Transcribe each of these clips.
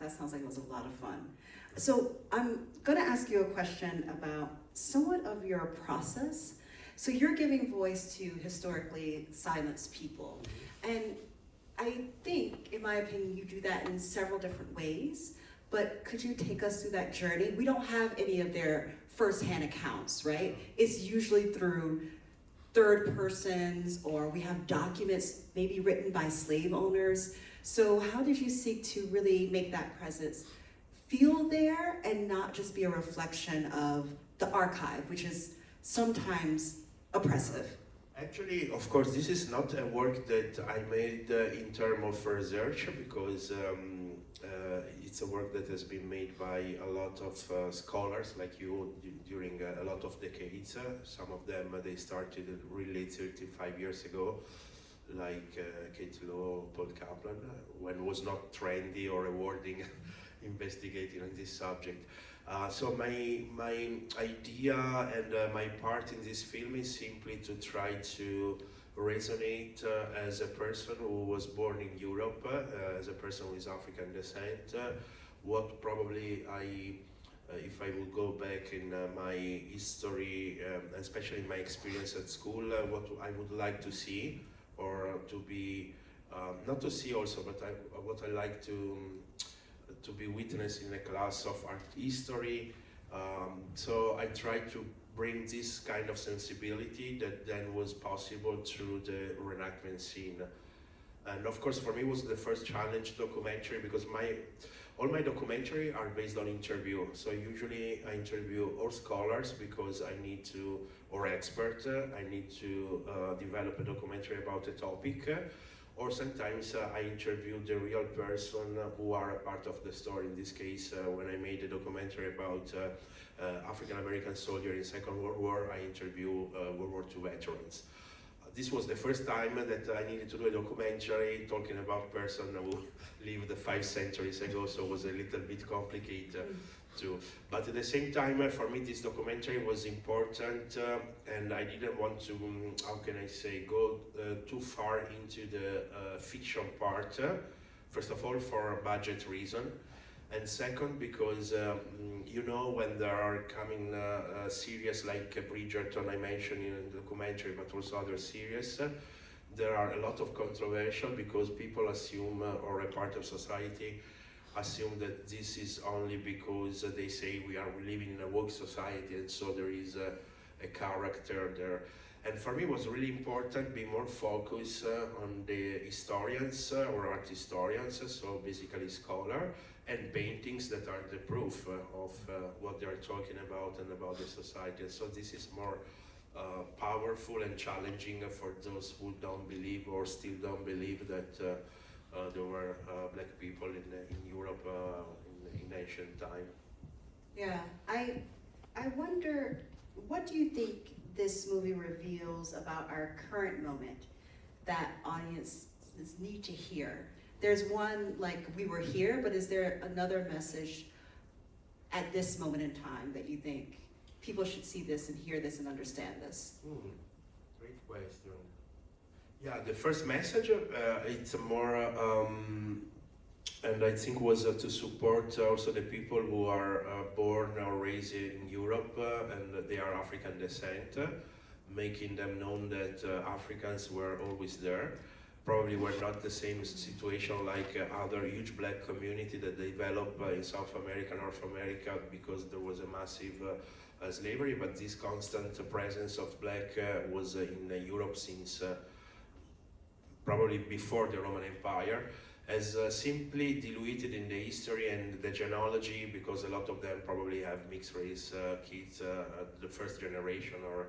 That sounds like it was a lot of fun. So I'm gonna ask you a question about somewhat of your process. So you're giving voice to historically silenced people. And I think, in my opinion, you do that in several different ways, but could you take us through that journey? We don't have any of their firsthand accounts, right? It's usually through third persons, or we have documents maybe written by slave owners. So how did you seek to really make that presence feel there and not just be a reflection of the archive, which is sometimes oppressive? Actually, of course, this is not a work that I made in terms of research, because it's a work that has been made by a lot of scholars like you during a lot of decades. Some of them, they started really 35 years ago, like Kate Lowe, Paul Kaplan, when it was not trendy or rewarding investigating on this subject. So my idea and my part in this film is simply to try to resonate as a person who was born in Europe, as a person with African descent. What probably if I would go back in my history, especially in my experience at school, what I would like to see, or to be, not to see also, but what I like to be witnessed in a class of art history. So I tried to bring this kind of sensibility that then was possible through the reenactment scene. And of course, for me, it was the first challenge documentary, because all my documentary are based on interview. So usually I interview all scholars because I need to, or expert, I need to develop a documentary about a topic. Or sometimes I interview the real person who are a part of the story. In this case, when I made a documentary about African American soldier in Second World War, I interview World War II veterans. This was the first time that I needed to do a documentary talking about person who lived 5 centuries ago, so it was a little bit complicated too. But at the same time, for me, this documentary was important, and I didn't want to, how can I say, go too far into the fiction part. First of all, for a budget reason, and second, because you know, when there are coming series like Bridgerton, I mentioned in the documentary, but also other series, there are a lot of controversial, because people assume, or a part of society assume that this is only because they say we are living in a woke society, and so there is a character there. And for me, it was really important to be more focused on the historians or art historians, so basically scholar, and paintings that are the proof of what they are talking about and about the society. And so this is more powerful and challenging for those who don't believe or still don't believe that there were black people in Europe in ancient time. Yeah, I wonder, what do you think this movie reveals about our current moment that audiences need to hear? There's one, like, we were here, but is there another message at this moment in time that you think people should see this and hear this and understand this? Great question. Yeah, the first message, it's more, and I think was to support also the people who are born or raised in Europe and they are African descent, making them known that Africans were always there. Probably were not the same situation like other huge black community that developed in South America, North America, because there was a massive slavery, but this constant presence of black was in Europe since probably before the Roman Empire, as simply diluted in the history and the genealogy, because a lot of them probably have mixed race kids, the first generation, or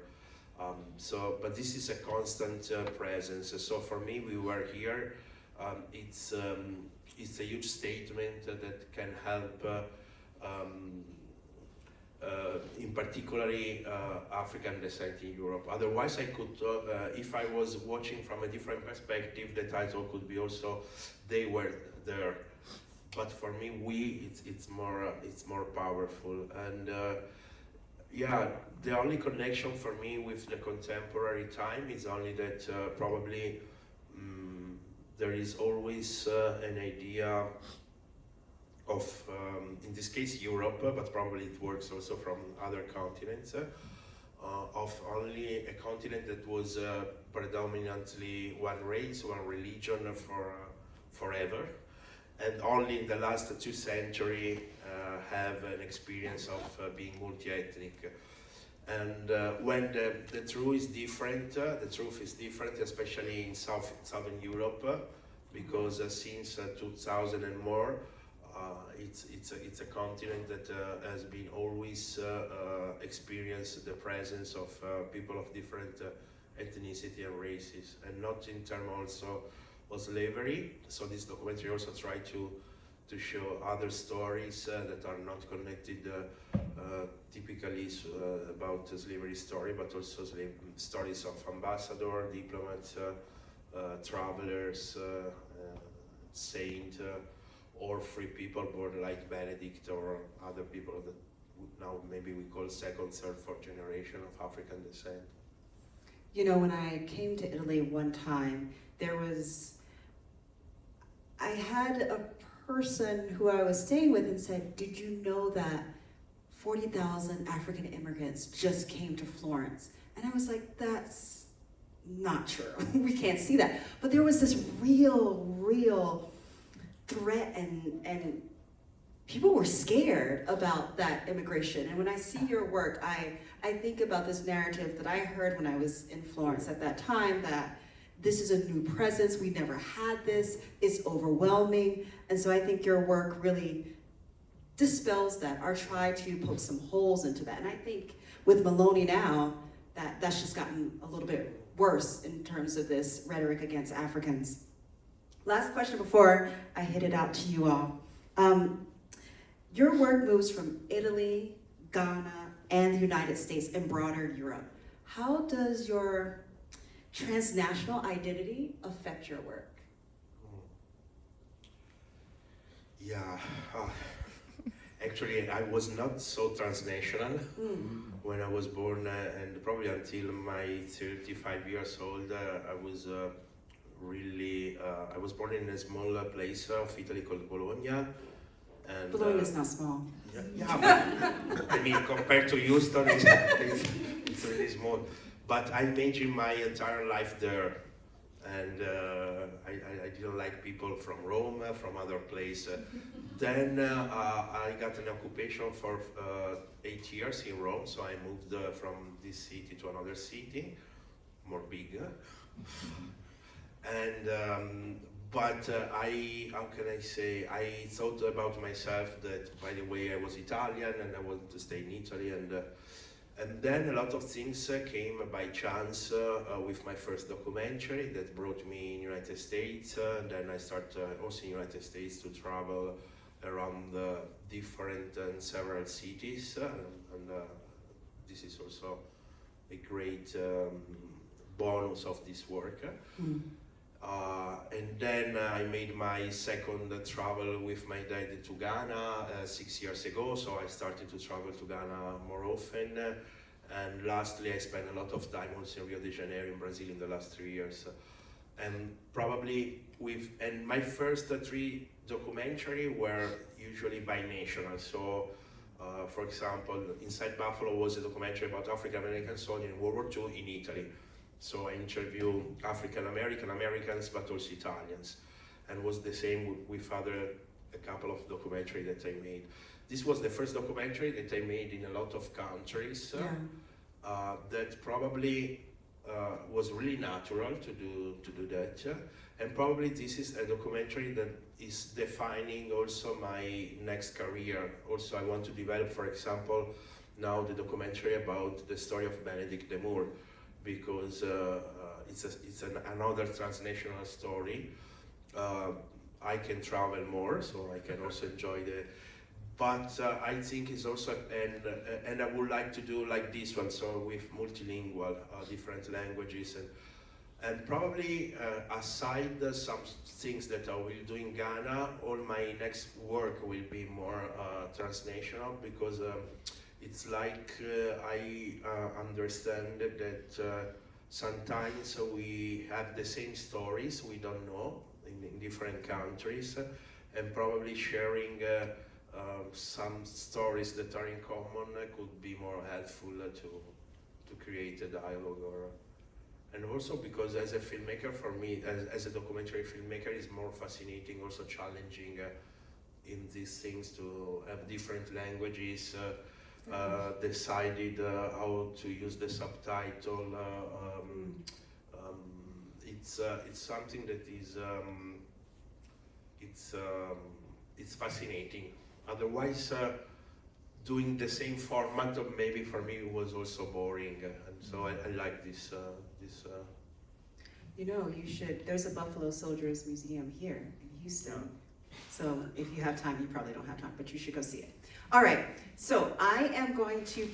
but this is a constant presence. So for me, we were here. It's a huge statement that can help, in particularly African descent in Europe. Otherwise, I could, if I was watching from a different perspective, the title could be also "They Were There." But for me, it's more powerful. And yeah, the only connection for me with the contemporary time is only that probably there is always an idea in this case Europe, but probably it works also from other continents, of only a continent that was predominantly one race, one religion for forever, and only in the last 2 centuries have an experience of being multi-ethnic. And when the truth is different, especially in Southern Europe, because since 2000 and more, it's a continent that has been always experienced the presence of people of different ethnicity and races, and not in terms also of slavery. So this documentary also try to show other stories that are not connected typically about the slavery story, but also stories of ambassador, diplomats, travelers, saint, or free people born like Benedict, or other people that now maybe we call second, third, fourth generation of African descent. You know, when I came to Italy one time, I had a person who I was staying with and said, did you know that 40,000 African immigrants just came to Florence? And I was like, that's not true. We can't see that. But there was this real threat, and people were scared about that immigration. And when I see your work, I think about this narrative that I heard when I was in Florence at that time, that this is a new presence, we never had this, it's overwhelming. And so I think your work really dispels that, or try to poke some holes into that. And I think with Maloney now, that's just gotten a little bit worse in terms of this rhetoric against Africans. Last question before I hit it out to you all. Your work moves from Italy, Ghana, and the United States and broader Europe. How does your transnational identity affect your work? Yeah, actually I was not so transnational when I was born, and probably until my 35 years old, I was I was born in a small place of Italy called Bologna. And Bologna is not small. Yeah, but, I mean, compared to Houston, it's really small. But I made my entire life there, and I didn't like people from Rome, from other places. Then I got an occupation for 8 years in Rome, so I moved from this city to another city, more bigger. And but how can I say, I thought about myself that, by the way, I was Italian and I wanted to stay in Italy, and then a lot of things came by chance with my first documentary that brought me in United States. Then I started also in United States to travel around different and several cities, and this is also a great bonus of this work. And then I made my second travel with my dad to Ghana 6 years ago, so I started to travel to Ghana more often. And lastly, I spent a lot of time also in Rio de Janeiro in Brazil in the last 3 years. And probably and my first 3 documentaries were usually binational. So, for example, Inside Buffalo was a documentary about African American soldiers in World War II in Italy. So I interview African Americans, but also Italians, and was the same with a couple of documentaries that I made. This was the first documentary that I made in a lot of countries. That probably was really natural to do that, and probably this is a documentary that is defining also my next career. Also, I want to develop, for example, now the documentary about the story of Benedict the Moor, because it's another transnational story. I can travel more, so I can also enjoy but I think it's also, and I would like to do like this one, so with multilingual, different languages, and probably aside some things that I will do in Ghana, all my next work will be more transnational, because it's like I understand that sometimes we have the same stories we don't know in different countries, and probably sharing some stories that are in common could be more helpful to create a dialogue. And also because as a filmmaker, for me, as a documentary filmmaker, it's more fascinating, also challenging in these things to have different languages, decided how to use the subtitle. It's something that is it's fascinating. Otherwise, doing the same format maybe for me was also boring, and so I like this. You know, you should, there's a Buffalo Soldiers Museum here in Houston. So if you have time, you probably don't have time, but you should go see it. All right, so I am going to